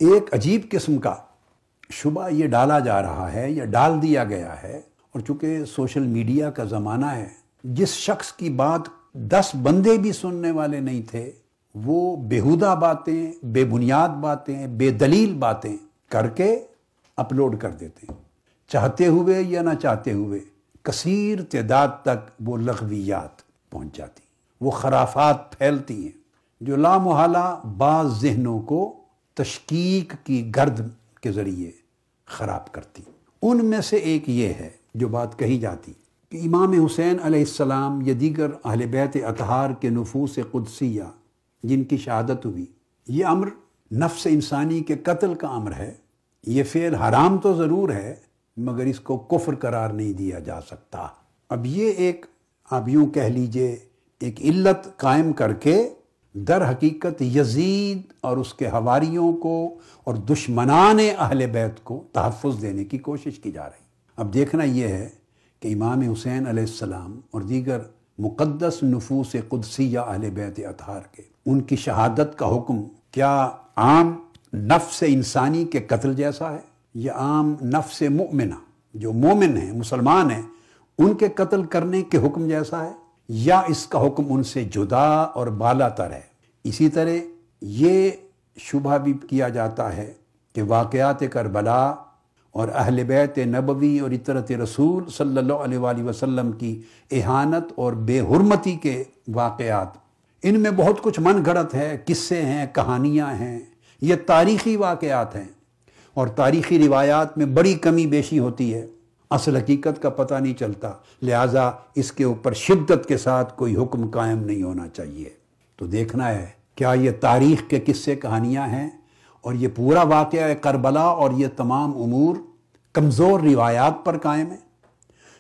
ایک عجیب قسم کا شبہ یہ ڈالا جا رہا ہے یا ڈال دیا گیا ہے، اور چونکہ سوشل میڈیا کا زمانہ ہے، جس شخص کی بات 10 بندے بھی سننے والے نہیں تھے وہ بیہودہ باتیں، بے بنیاد باتیں، بے دلیل باتیں کر کے اپلوڈ کر دیتے ہیں، چاہتے ہوئے یا نہ چاہتے ہوئے کثیر تعداد تک وہ لغویات پہنچ جاتی ہیں، وہ خرافات پھیلتی ہیں جو لامحالہ بعض ذہنوں کو تشکیک کی گرد کے ذریعے خراب کرتی۔ ان میں سے ایک یہ ہے جو بات کہی جاتی کہ امام حسین علیہ السلام یا دیگر اہل بیت اطہار کے نفوس قدسیہ جن کی شہادت ہوئی، یہ امر نفس انسانی کے قتل کا امر ہے، یہ فعل حرام تو ضرور ہے مگر اس کو کفر قرار نہیں دیا جا سکتا۔ اب یہ ایک آپ یوں کہہ لیجئے ایک علت قائم کر کے در حقیقت یزید اور اس کے حواریوں کو اور دشمنان اہل بیت کو تحفظ دینے کی کوشش کی جا رہی۔ اب دیکھنا یہ ہے کہ امام حسین علیہ السلام اور دیگر مقدس نفوس قدسیہ اہل بیت اطہار کے ان کی شہادت کا حکم کیا عام نفس انسانی کے قتل جیسا ہے یا عام نفس مؤمنہ جو مومن ہیں، مسلمان ہیں، ان کے قتل کرنے کے حکم جیسا ہے، یا اس کا حکم ان سے جدا اور بالا تر ہے۔ اسی طرح یہ شبہ بھی کیا جاتا ہے کہ واقعات کربلا اور اہل بیت نبوی اور اطرت رسول صلی اللہ علیہ وآلہ وسلم کی اہانت اور بے حرمتی کے واقعات، ان میں بہت کچھ من گھڑت ہے، قصے ہیں، کہانیاں ہیں، یہ تاریخی واقعات ہیں، اور تاریخی روایات میں بڑی کمی بیشی ہوتی ہے، اصل حقیقت کا پتہ نہیں چلتا، لہٰذا اس کے اوپر شدت کے ساتھ کوئی حکم قائم نہیں ہونا چاہیے۔ تو دیکھنا ہے کیا یہ تاریخ کے قصے کہانیاں ہیں اور یہ پورا واقعہ کربلا اور یہ تمام امور کمزور روایات پر قائم ہیں،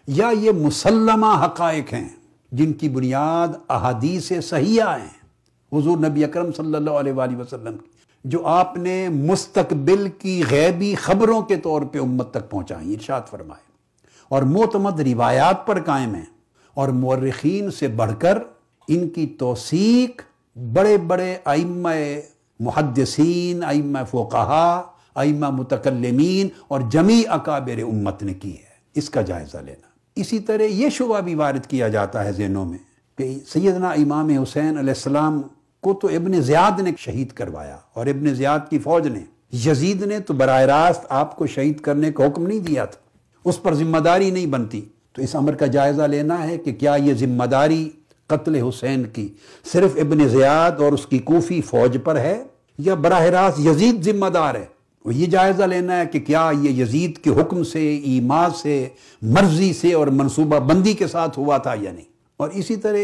یا یہ مسلمہ حقائق ہیں جن کی بنیاد احادیث صحیحہ ہیں حضور نبی اکرم صلی اللہ علیہ وآلہ وسلم کی، جو آپ نے مستقبل کی غیبی خبروں کے طور پہ امت تک پہنچائیں، ارشاد فرمائے، اور معتمد روایات پر قائم ہیں، اور مورخین سے بڑھ کر ان کی توثیق بڑے بڑے ائمہ محدثین، ائمہ فقہا، ائمہ متکلمین اور جمیع اکابر امت نے کی ہے۔ اس کا جائزہ لینا۔ اسی طرح یہ شبہ بھی وارد کیا جاتا ہے ذہنوں میں کہ سیدنا امام حسین علیہ السلام کو تو ابن زیاد نے شہید کروایا، اور ابن زیاد کی فوج نے، یزید نے تو براہ راست آپ کو شہید کرنے کا حکم نہیں دیا تھا، اس پر ذمہ داری نہیں بنتی۔ تو اس امر کا جائزہ لینا ہے کہ کیا یہ ذمہ داری قتل حسین کی صرف ابن زیاد اور اس کی کوفی فوج پر ہے یا براہ راست یزید ذمہ دار ہے؟ اور یہ جائزہ لینا ہے کہ کیا یہ یزید کے حکم سے، ایما سے، مرضی سے اور منصوبہ بندی کے ساتھ ہوا تھا یا نہیں۔ اور اسی طرح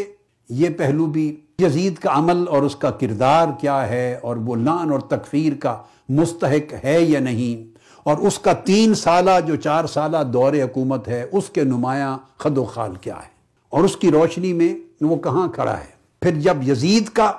یہ پہلو بھی یزید کا عمل اور اس کا کردار کیا ہے، اور وہ لعن اور تکفیر کا مستحق ہے یا نہیں، اور اس کا 3 سالہ جو 4 سالہ دور حکومت ہے اس کے نمایاں خد و خال کیا ہے، اور اس کی روشنی میں وہ کہاں کھڑا ہے۔ پھر جب یزید کا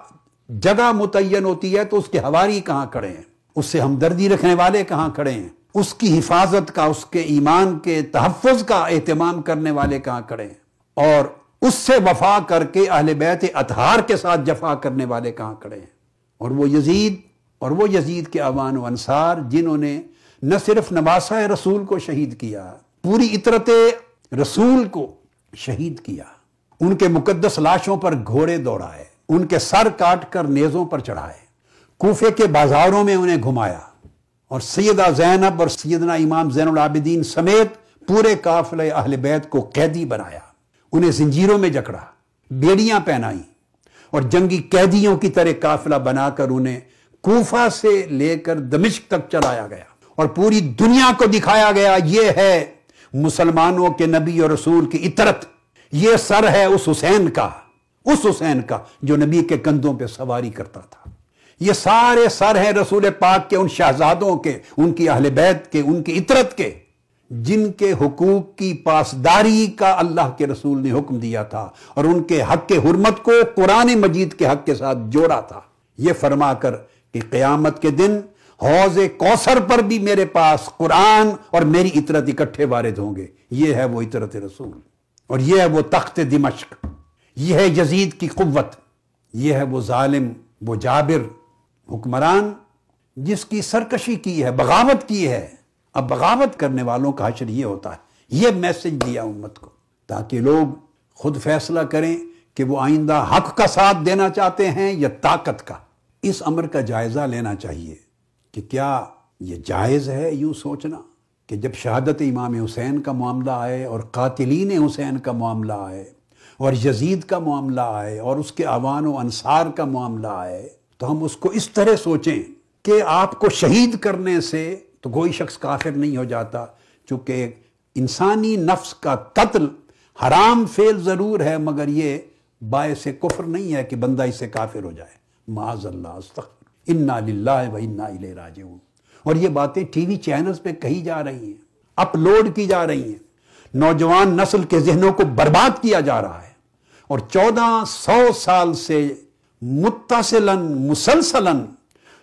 جگہ متعین ہوتی ہے تو اس کے حواری کہاں کھڑے ہیں، اس سے ہمدردی رکھنے والے کہاں کھڑے ہیں، اس کی حفاظت کا، اس کے ایمان کے تحفظ کا اہتمام کرنے والے کہاں کھڑے ہیں، اور اس سے وفا کر کے اہل بیت اطہار کے ساتھ جفا کرنے والے کہاں کھڑے ہیں۔ اور وہ یزید کے اعوان و انصار جنہوں نے نہ صرف نواسہ رسول کو شہید کیا، پوری اطرت رسول کو شہید کیا، ان کے مقدس لاشوں پر گھوڑے دوڑائے، ان کے سر کاٹ کر نیزوں پر چڑھائے، کوفے کے بازاروں میں انہیں گھمایا، اور سیدہ زینب اور سیدنا امام زین العابدین سمیت پورے قافلہ اہل بیت کو قیدی بنایا، انہیں زنجیروں میں جکڑا، بیڑیاں پہنائیں، اور جنگی قیدیوں کی طرح قافلہ بنا کر انہیں کوفہ سے لے کر دمشق تک چلایا گیا، اور پوری دنیا کو دکھایا گیا یہ ہے مسلمانوں کے نبی اور رسول کی اطرت، یہ سر ہے اس حسین کا جو نبی کے کندھوں پہ سواری کرتا تھا، یہ سارے سر ہیں رسول پاک کے، ان شہزادوں کے، ان کی اہل بیت کے، ان کی اطرت کے، جن کے حقوق کی پاسداری کا اللہ کے رسول نے حکم دیا تھا، اور ان کے حق کے حرمت کو قرآن مجید کے حق کے ساتھ جوڑا تھا، یہ فرما کر کہ قیامت کے دن حوض کوثر پر بھی میرے پاس قرآن اور میری اطرت اکٹھے وارد ہوں گے۔ یہ ہے وہ اطرت رسول، اور یہ ہے وہ تخت دمشق، یہ ہے یزید کی قوت، یہ ہے وہ ظالم، وہ جابر حکمران جس کی سرکشی کی ہے، بغاوت کی ہے. اب بغاوت کرنے والوں کا حشر یہ ہوتا ہے. یہ میسج دیا امت کو تاکہ لوگ خود فیصلہ کریں کہ وہ آئندہ حق کا ساتھ دینا چاہتے ہیں یا طاقت کا. اس امر کا جائزہ لینا چاہیے کہ کیا یہ جائز ہے یوں سوچنا کہ جب شہادت امام حسین کا معاملہ آئے اور قاتلین حسین کا معاملہ آئے اور یزید کا معاملہ آئے اور اس کے اعوان و انصار کا معاملہ آئے تو ہم اس کو اس طرح سوچیں کہ آپ کو شہید کرنے سے تو کوئی شخص کافر نہیں ہو جاتا، چونکہ انسانی نفس کا قتل حرام فعل ضرور ہے مگر یہ باعث کفر نہیں ہے کہ بندہ اس سے کافر ہو جائے. معاذ اللہ، استغفر، انا للہ و انا الیہ راجعون. اور یہ باتیں ٹی وی چینلز پہ کہی جا رہی ہیں، اپلوڈ کی جا رہی ہیں، نوجوان نسل کے ذہنوں کو برباد کیا جا رہا ہے. اور 1400 سال سے متصلاً مسلسلاً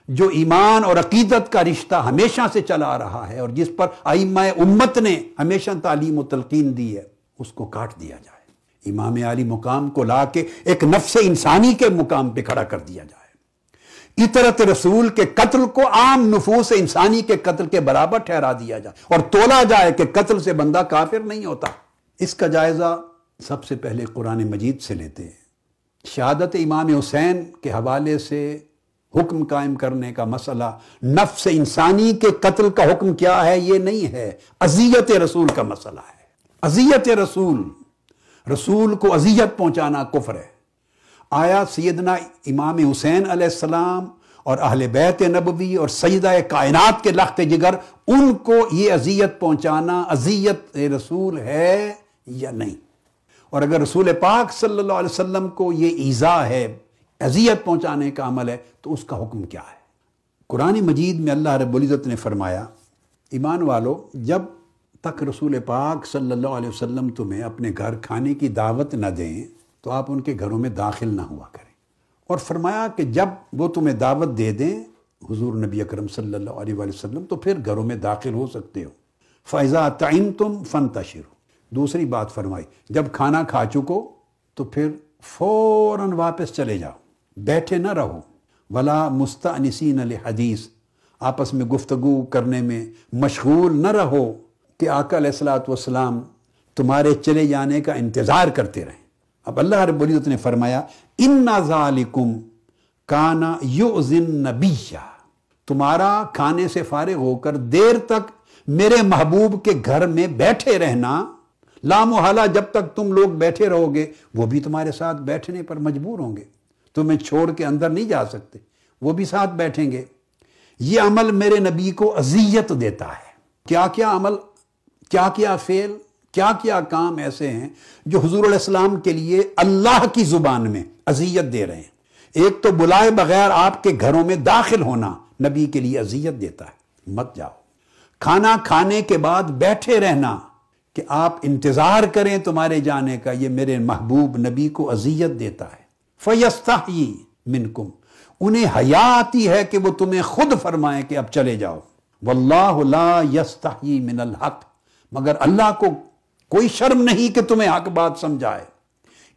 جو ایمان اور عقیدت کا رشتہ ہمیشہ سے چلا آ رہا ہے اور جس پر ائمہ امت نے ہمیشہ تعلیم و تلقین دی ہے، اس کو کاٹ دیا جائے. امام عالی مقام کو لا کے ایک نفس انسانی کے مقام پہ کھڑا کر دیا جائے. اطرت رسول کے قتل کو عام نفوس انسانی کے قتل کے برابر ٹھہرا دیا جائے اور تولا جائے کہ قتل سے بندہ کافر نہیں ہوتا. اس کا جائزہ سب سے پہلے قرآن مجید سے لیتے ہیں. شہادت امام حسین کے حوالے سے حکم قائم کرنے کا مسئلہ نفس انسانی کے قتل کا حکم کیا ہے یہ نہیں ہے، اذیت رسول کا مسئلہ ہے. اذیت رسول، رسول کو اذیت پہنچانا کفر ہے. آیا سیدنا امام حسین علیہ السلام اور اہل بیت نبوی اور سیدہ کائنات کے لخت جگر ان کو یہ اذیت پہنچانا اذیت رسول ہے یا نہیں؟ اور اگر رسول پاک صلی اللہ علیہ وسلم کو یہ ایذا ہے، اذیت پہنچانے کا عمل ہے، تو اس کا حکم کیا ہے؟ قرآن مجید میں اللہ رب العزت نے فرمایا، ایمان والو جب تک رسول پاک صلی اللہ علیہ وسلم تمہیں اپنے گھر کھانے کی دعوت نہ دیں تو آپ ان کے گھروں میں داخل نہ ہوا کریں. اور فرمایا کہ جب وہ تمہیں دعوت دے دیں حضور نبی اکرم صلی اللہ علیہ وسلم تو پھر گھروں میں داخل ہو سکتے ہو. فَإِذَا طَعِمْتُمْ فَانْتَشِرُوا. دوسری بات فرمائی، جب کھانا کھا چکو تو پھر فوراً واپس چلے جاؤ، بیٹھے نہ رہو. وَلَا مُسْتَأْنِسِينَ لِحَدِيث. آپس میں گفتگو کرنے میں مشغول نہ رہو کہ آقا علیہ الصلوۃ والسلام تمہارے چلے جانے کا انتظار کرتے رہیں. اب اللہ رب العزت نے فرمایا اِنَّ ذَلِكُمْ كَانَ يُؤْذِي النَّبِيَّ. تمہارا کھانے سے فارغ ہو کر دیر تک میرے محبوب کے گھر میں بیٹھے رہنا، لا محالہ جب تک تم لوگ بیٹھے رہو گے وہ بھی تمہارے ساتھ بیٹھنے پر مجبور ہوں گے، تمہیں چھوڑ کے اندر نہیں جا سکتے، وہ بھی ساتھ بیٹھیں گے. یہ عمل میرے نبی کو اذیت دیتا ہے. کیا کیا عمل، کیا کیا فعل، کیا کیا کام ایسے ہیں جو حضور علیہ السلام کے لیے اللہ کی زبان میں اذیت دے رہے ہیں. ایک تو بلائے بغیر آپ کے گھروں میں داخل ہونا نبی کے لیے اذیت دیتا ہے، مت جاؤ. کھانا کھانے کے بعد بیٹھے رہنا کہ آپ انتظار کریں تمہارے جانے کا، یہ میرے محبوب نبی کو اذیت دیتا ہے. فَيَسْتَحْيِي مِنْكُمْ. انہیں حیا آتی ہے کہ وہ تمہیں خود فرمائیں کہ اب چلے جاؤ. وَاللَّهُ لَا يَسْتَحْيِي مِنَ الْحَقِّ. مگر اللہ کو کوئی شرم نہیں کہ تمہیں حق بات سمجھائے،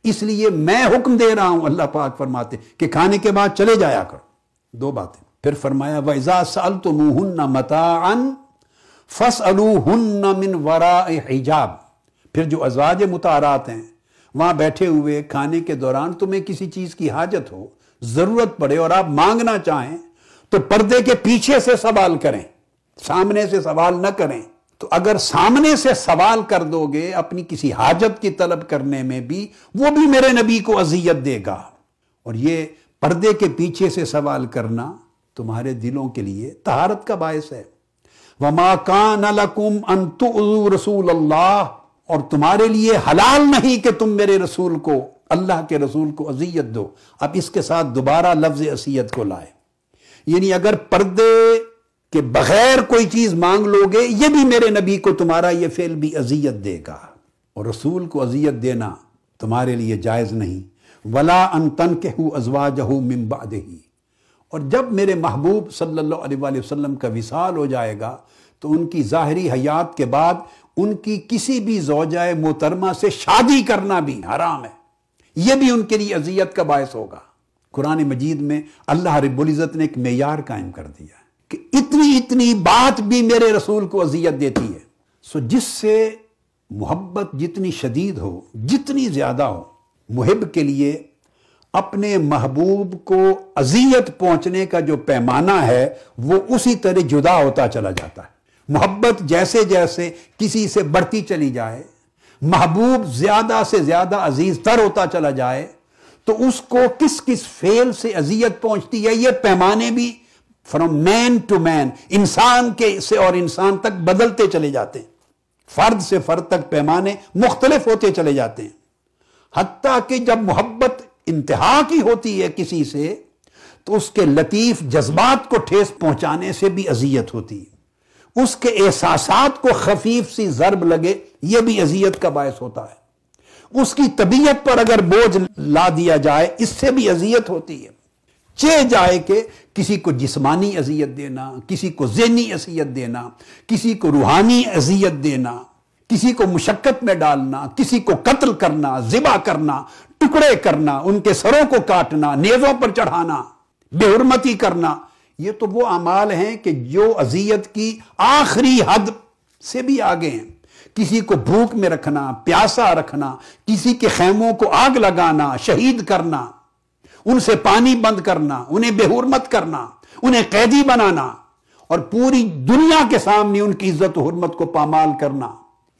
اس لیے میں حکم دے رہا ہوں. اللہ پاک فرماتے کہ کھانے کے بعد چلے جایا کرو. دو باتیں. پھر فرمایا وَإِذَا سَأَلْتُمُوهُنَّ مَتَاعًا فَاسْأَلُوهُنَّ مِنْ وَرَاءِ حِجَابٍ. پھر جو ازواج مطہرات ہیں وہاں بیٹھے ہوئے کھانے کے دوران تمہیں کسی چیز کی حاجت ہو، ضرورت پڑے اور آپ مانگنا چاہیں تو پردے کے پیچھے سے سوال کریں، سامنے سے سوال نہ کریں. تو اگر سامنے سے سوال کر دو گے اپنی کسی حاجت کی طلب کرنے میں بھی، وہ بھی میرے نبی کو اذیت دے گا. اور یہ پردے کے پیچھے سے سوال کرنا تمہارے دلوں کے لیے طہارت کا باعث ہے. وَمَا كَانَ لَكُمْ أَن تُؤْذُوا رَسُولَ اللَّهِ. اور تمہارے لیے حلال نہیں کہ تم میرے رسول کو، اللہ کے رسول کو اذیت دو. اب اس کے ساتھ دوبارہ لفظ اذیت کو لائے، یعنی اگر پردے کے بغیر کوئی چیز مانگ لو گے یہ بھی میرے نبی کو تمہارا یہ فعل بھی اذیت دے گا. اور رسول کو اذیت دینا تمہارے لیے جائز نہیں. وَلَا أَن تَنكِحُوا أَزْوَاجَهُ مِن بَعْدِهِ. اور جب میرے محبوب صلی اللہ علیہ وآلہ وسلم کا وصال ہو جائے گا تو ان کی ظاہری حیات کے بعد ان کی کسی بھی زوجہ محترمہ سے شادی کرنا بھی حرام ہے. یہ بھی ان کے لیے اذیت کا باعث ہوگا. قرآن مجید میں اللہ رب العزت نے ایک معیار قائم کر دیا کہ اتنی اتنی بات بھی میرے رسول کو اذیت دیتی ہے. سو جس سے محبت جتنی شدید ہو، جتنی زیادہ ہو، محب کے لیے اپنے محبوب کو اذیت پہنچنے کا جو پیمانہ ہے وہ اسی طرح جدا ہوتا چلا جاتا ہے. محبت جیسے جیسے کسی سے بڑھتی چلی جائے، محبوب زیادہ سے زیادہ عزیز تر ہوتا چلا جائے، تو اس کو کس کس فعل سے اذیت پہنچتی ہے، یہ پیمانے بھی فرام مین ٹو مین، انسان کے سے اور انسان تک بدلتے چلے جاتے ہیں. فرد سے فرد تک پیمانے مختلف ہوتے چلے جاتے ہیں. حتیٰ کہ جب محبت انتہا کی ہوتی ہے کسی سے تو اس کے لطیف جذبات کو ٹھیس پہنچانے سے بھی اذیت ہوتی ہے. اس کے احساسات کو خفیف سی ضرب لگے، یہ بھی اذیت کا باعث ہوتا ہے. اس کی طبیعت پر اگر بوجھ لا دیا جائے، اس سے بھی اذیت ہوتی ہے. چہ جائے کہ کسی کو جسمانی اذیت دینا، کسی کو ذہنی اذیت دینا، کسی کو روحانی اذیت دینا، کسی کو مشقت میں ڈالنا، کسی کو قتل کرنا، ذبح کرنا، ٹکڑے کرنا، ان کے سروں کو کاٹنا، نیزوں پر چڑھانا، بے حرمتی کرنا، یہ تو وہ اعمال ہیں کہ جو اذیت کی آخری حد سے بھی آگے ہیں. کسی کو بھوک میں رکھنا، پیاسا رکھنا، کسی کے خیموں کو آگ لگانا، شہید کرنا، ان سے پانی بند کرنا، انہیں بے حرمت کرنا، انہیں قیدی بنانا اور پوری دنیا کے سامنے ان کی عزت و حرمت کو پامال کرنا،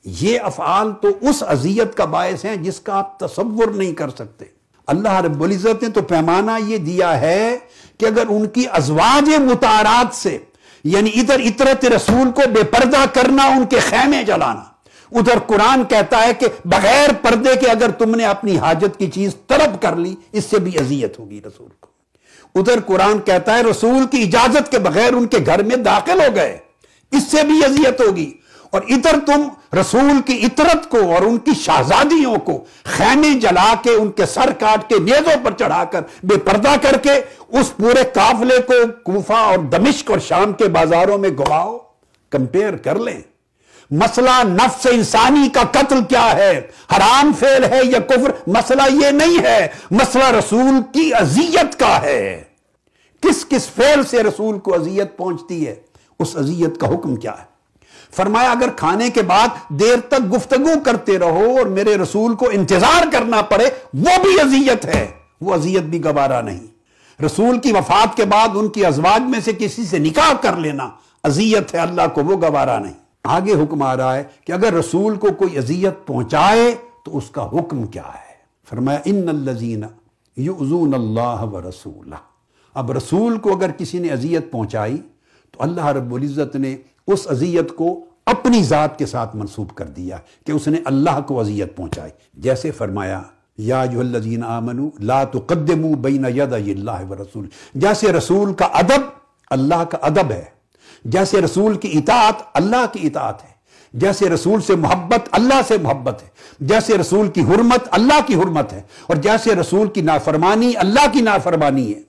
یہ افعال تو اس اذیت کا باعث ہیں جس کا آپ تصور نہیں کر سکتے. اللہ رب العزت نے تو پیمانہ یہ دیا ہے کہ اگر ان کی ازواج مطہرات سے، یعنی ادھر اطرت رسول کو بے پردہ کرنا، ان کے خیمے جلانا، ادھر قرآن کہتا ہے کہ بغیر پردے کے اگر تم نے اپنی حاجت کی چیز طلب کر لی، اس سے بھی اذیت ہوگی رسول کو. ادھر قرآن کہتا ہے رسول کی اجازت کے بغیر ان کے گھر میں داخل ہو گئے، اس سے بھی اذیت ہوگی. اور ادھر تم رسول کی اطرت کو اور ان کی شہزادیوں کو خیمے جلا کے، ان کے سر کاٹ کے، نیزوں پر چڑھا کر، بے پردہ کر کے اس پورے قافلے کو کوفہ اور دمشق اور شام کے بازاروں میں گواؤ. کمپیئر کر لیں. مسئلہ نفس انسانی کا قتل کیا ہے، حرام فعل ہے یا کفر، مسئلہ یہ نہیں ہے. مسئلہ رسول کی اذیت کا ہے. کس کس فعل سے رسول کو اذیت پہنچتی ہے، اس اذیت کا حکم کیا ہے. فرمایا اگر کھانے کے بعد دیر تک گفتگو کرتے رہو اور میرے رسول کو انتظار کرنا پڑے، وہ بھی اذیت ہے. وہ اذیت بھی گوارا نہیں. رسول کی وفات کے بعد ان کی ازواج میں سے کسی سے نکاح کر لینا اذیت ہے، اللہ کو وہ گوارا نہیں. آگے حکم آ رہا ہے کہ اگر رسول کو کوئی اذیت پہنچائے تو اس کا حکم کیا ہے. فرمایا ان الذین یؤذون اللہ ورسولہ. اب رسول کو اگر کسی نے اذیت پہنچائی تو اللہ رب العزت نے اس اذیت کو اپنی ذات کے ساتھ منسوب کر دیا کہ اس نے اللہ کو اذیت پہنچائی. جیسے فرمایا یا ایھا الذین آمنوا لا تقدموا بین یدی اللہ ورسول. جیسے رسول کا ادب اللہ کا ادب ہے، جیسے رسول کی اطاعت اللہ کی اطاعت ہے، جیسے رسول سے محبت اللہ سے محبت ہے، جیسے رسول کی حرمت اللہ کی حرمت ہے، اور جیسے رسول کی نافرمانی اللہ کی نافرمانی ہے،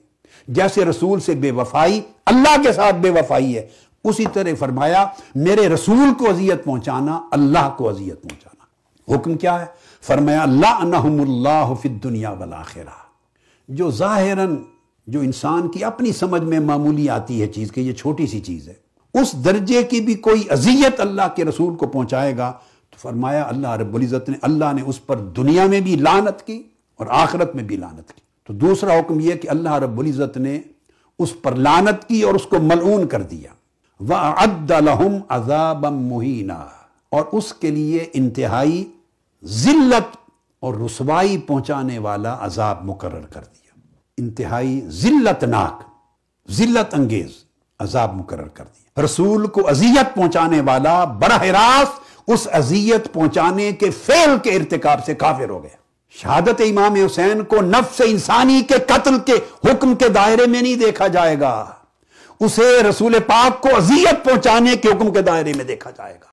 جیسے رسول سے بے وفائی اللہ کے ساتھ بے وفائی ہے، اسی طرح فرمایا میرے رسول کو اذیت پہنچانا اللہ کو اذیت پہنچانا. حکم کیا ہے؟ فرمایا لعنہم اللہ فی الدنیا والآخرہ. جو ظاہراً جو انسان کی اپنی سمجھ میں معمولی آتی ہے چیز کہ یہ چھوٹی سی چیز ہے، اس درجے کی بھی کوئی اذیت اللہ کے رسول کو پہنچائے گا تو فرمایا اللہ رب العزت نے، اللہ نے اس پر دنیا میں بھی لعنت کی اور آخرت میں بھی لعنت کی. تو دوسرا حکم یہ کہ اللہ رب العزت نے اس پر لعنت کی اور اس کو ملعون کر دیا. وَأَعَدَّ لَهُمْ عَذَابًا مُهِينًا. اور اس کے لیے انتہائی ذلت اور رسوائی پہنچانے والا عذاب مقرر کر دیا. انتہائی ذلت ناک، ذلت انگیز عذاب مقرر کر دیا. رسول کو اذیت پہنچانے والا براہ راست اس اذیت پہنچانے کے فعل کے ارتکاب سے کافر ہو گیا. شہادت امام حسین کو نفس انسانی کے قتل کے حکم کے دائرے میں نہیں دیکھا جائے گا، اسے رسول پاک کو اذیت پہنچانے کے حکم کے دائرے میں دیکھا جائے گا.